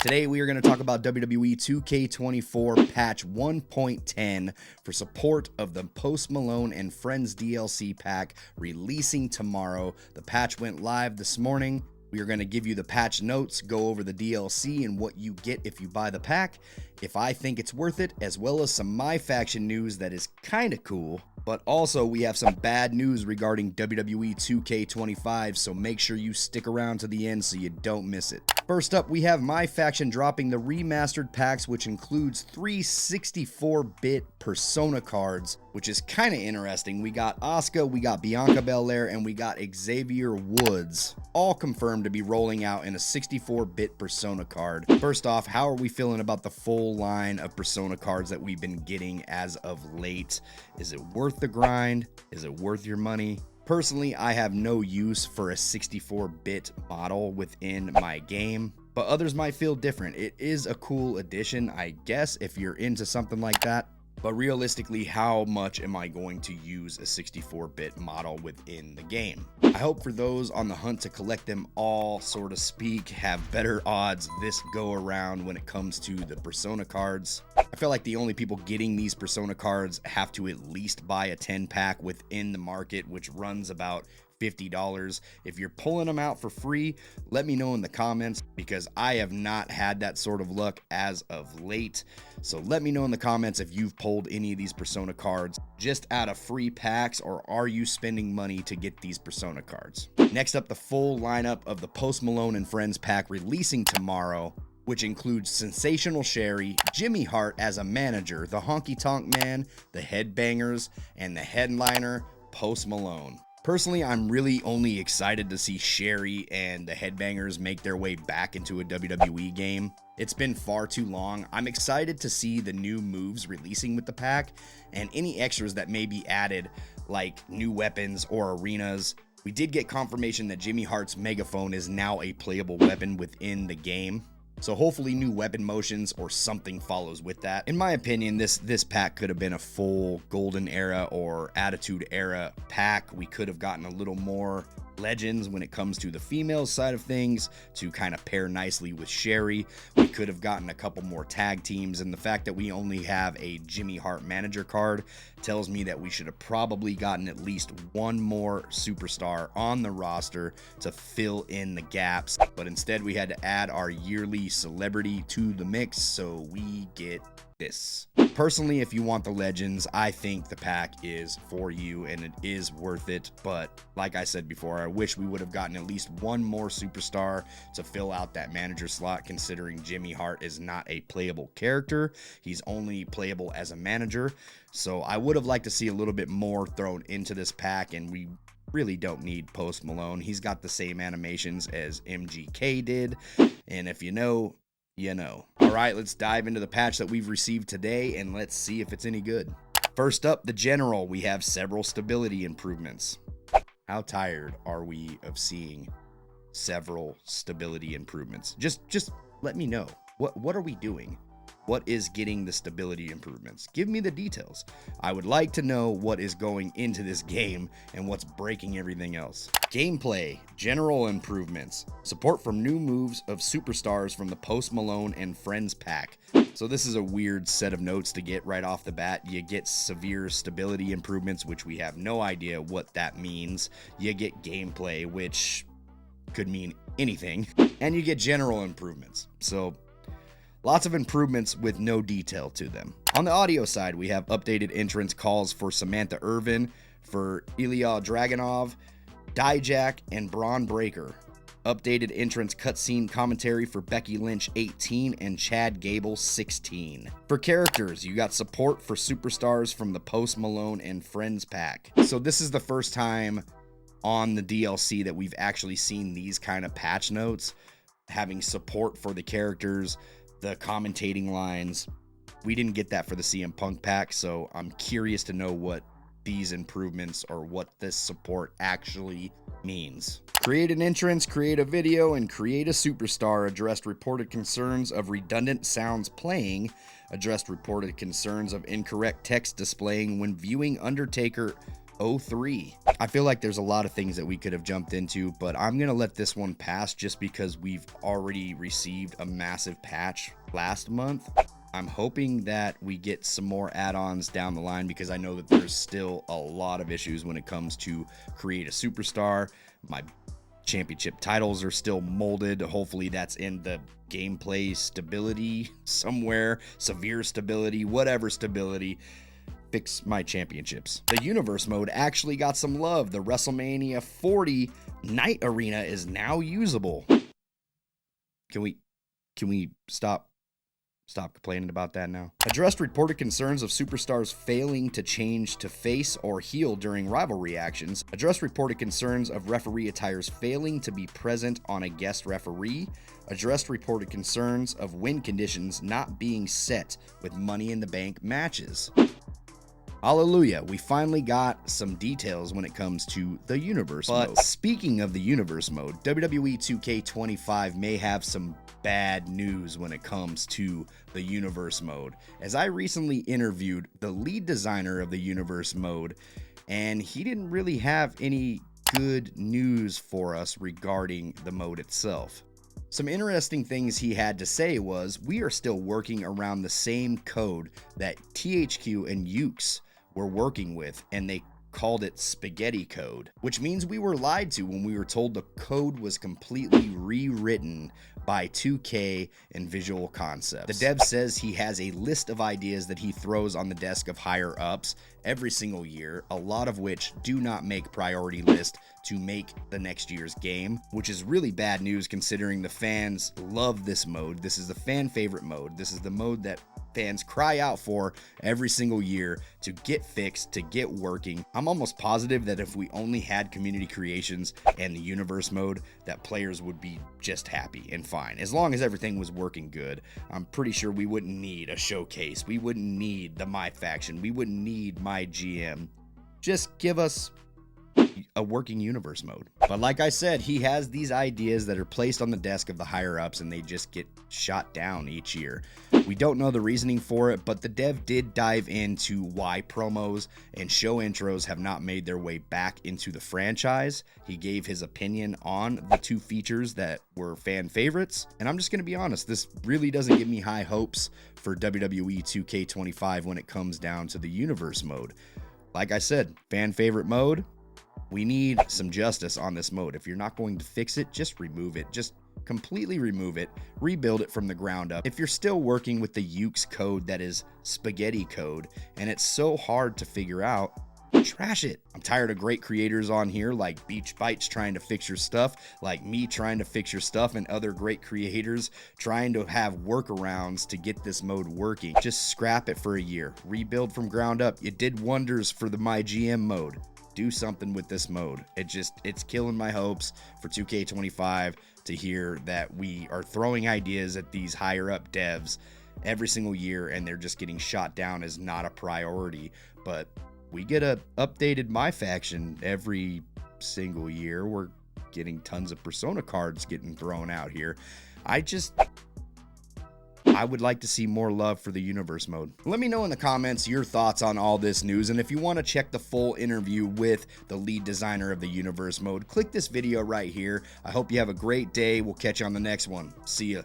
Today we are going to talk about WWE 2K24 patch 1.10 for support of the Post Malone and Friends DLC pack releasing tomorrow. The patch went live this morning. We are going to give you the patch notes, go over the DLC and what you get if you buy the pack, if I think it's worth it, as well as some My Faction news that is kind of cool. But also we have some bad news regarding WWE 2K25, so make sure you stick around to the end so you don't miss it. First up, we have My Faction dropping the remastered packs, which includes 3 64-bit Persona cards, which is kind of interesting. We got Asuka, we got Bianca Belair, and we got Xavier Woods, all confirmed to be rolling out in a 64-bit Persona card. First off, how are we feeling about the full line of Persona cards that we've been getting as of late? Is it worth the grind? Is it worth your money? Personally, I have no use for a 64-bit model within my game, but others might feel different. It is a cool addition, I guess, if you're into something like that. But realistically, how much am I going to use a 64-bit model within the game? I hope for those on the hunt to collect them all, so to speak, have better odds this go around when it comes to the Persona cards. I feel like the only people getting these Persona cards have to at least buy a 10-pack within the market, which runs about $50. If you're pulling them out for free, let me know in the comments, because I have not had that sort of luck as of late. So let me know in the comments if you've pulled any of these Persona cards just out of free packs, or are you spending money to get these Persona cards. Next up, the full lineup of the Post Malone and Friends pack releasing tomorrow, which includes Sensational Sherry, Jimmy Hart as a manager, the Honky Tonk Man, the Headbangers, and the headliner, Post Malone. Personally, I'm really only excited to see Sherry and the Headbangers make their way back into a WWE game. It's been far too long. I'm excited to see the new moves releasing with the pack and any extras that may be added, like new weapons or arenas. We did get confirmation that Jimmy Hart's megaphone is now a playable weapon within the game, so hopefully new weapon motions or something follows with that. In my opinion, this pack could have been a full Golden Era or Attitude Era pack. We could have gotten a little more legends when it comes to the female side of things to kind of pair nicely with Sherry. We could have gotten a couple more tag teams, and the fact that we only have a Jimmy Hart manager card tells me that we should have probably gotten at least one more superstar on the roster to fill in the gaps, but instead we had to add our yearly celebrity to the mix, so we get this. Personally, if you want the legends, I think the pack is for you and it is worth it, but like I said before, I wish we would have gotten at least one more superstar to fill out that manager slot, considering Jimmy Hart is not a playable character. He's only playable as a manager, so I would have liked to see a little bit more thrown into this pack, and we really don't need Post Malone. He's got the same animations as MGK did, and if you know, you know. All right, let's dive into the patch that we've received today and let's see if it's any good. First up, the general. We have several stability improvements. How tired are we of seeing several stability improvements? Just let me know. What are we doing? What is getting the stability improvements? Give me the details. I would like to know what is going into this game and what's breaking everything else. Gameplay, general improvements, support from new moves of superstars from the Post Malone and Friends pack. So this is a weird set of notes to get right off the bat. You get severe stability improvements, which we have no idea what that means. You get gameplay, which could mean anything. And you get general improvements. So lots of improvements with no detail to them. On the audio side, we have updated entrance calls for Samantha Irvin, for Ilya Dragunov, Dijak, and Braun Breaker. Updated entrance cutscene commentary for Becky Lynch 18 and Chad Gable 16. For characters, you got support for superstars from the Post Malone and Friends pack. So this is the first time on the DLC that we've actually seen these kind of patch notes, having support for the characters, the commentating lines. We didn't get that for the CM Punk pack, so I'm curious to know what these improvements or what this support actually means. Create an entrance, create a video, and create a superstar addressed reported concerns of redundant sounds playing, addressed reported concerns of incorrect text displaying when viewing Undertaker 03. I feel like there's a lot of things that we could have jumped into, but I'm going to let this one pass just because we've already received a massive patch last month. I'm hoping that we get some more add-ons down the line because I know that there's still a lot of issues when it comes to create a superstar. My championship titles are still molded. Hopefully that's in the gameplay stability somewhere, severe stability, whatever stability. Fix my championships. The universe mode actually got some love. The WrestleMania 40 night arena is now usable. Can we stop complaining about that now? Addressed reported concerns of superstars failing to change to face or heel during rivalry actions. Addressed reported concerns of referee attires failing to be present on a guest referee. Addressed reported concerns of win conditions not being set with Money in the Bank matches. Hallelujah, we finally got some details when it comes to the universe mode. Speaking of the universe mode, WWE 2K25 may have some bad news when it comes to the universe mode, as I recently interviewed the lead designer of the universe mode, and he didn't really have any good news for us regarding the mode itself. Some interesting things he had to say was, we are still working around the same code that THQ and Ukes were working with, and they called it spaghetti code, which means we were lied to when we were told the code was completely rewritten by 2K and Visual Concepts. The dev says he has a list of ideas that he throws on the desk of higher ups every single year, a lot of which do not make priority list to make the next year's game, which is really bad news considering the fans love this mode. This is the fan favorite mode. This is the mode that fans cry out for every single year to get fixed, to get working. I'm almost positive that if we only had community creations and the universe mode, that players would be just happy and fine. As long as everything was working good, I'm pretty sure we wouldn't need a showcase. We wouldn't need the My Faction. We wouldn't need My GM. Just give us a working universe mode. But like I said, he has these ideas that are placed on the desk of the higher ups and they just get shot down each year. We don't know the reasoning for it, but the dev did dive into why promos and show intros have not made their way back into the franchise. He gave his opinion on the two features that were fan favorites, and I'm just going to be honest, this really doesn't give me high hopes for WWE 2K25 when it comes down to the universe mode. Like I said, fan favorite mode, we need some justice on this mode. If you're not going to fix it, just remove it. Just completely remove it. Rebuild it from the ground up. If you're still working with the Ukes code that is spaghetti code, and it's so hard to figure out, trash it. I'm tired of great creators on here like Beach Bites trying to fix your stuff, like me trying to fix your stuff, and other great creators trying to have workarounds to get this mode working. Just scrap it for a year. Rebuild from ground up. It did wonders for the My GM mode. Do something with this mode. It's killing my hopes for 2K25 to hear that we are throwing ideas at these higher up devs every single year and they're just getting shot down as not a priority. But we get a updated My Faction every single year. We're getting tons of Persona cards getting thrown out here. I would like to see more love for the universe mode. Let me know in the comments your thoughts on all this news, and if you want to check the full interview with the lead designer of the universe mode, click this video right here. I hope you have a great day. We'll catch you on the next one. See ya.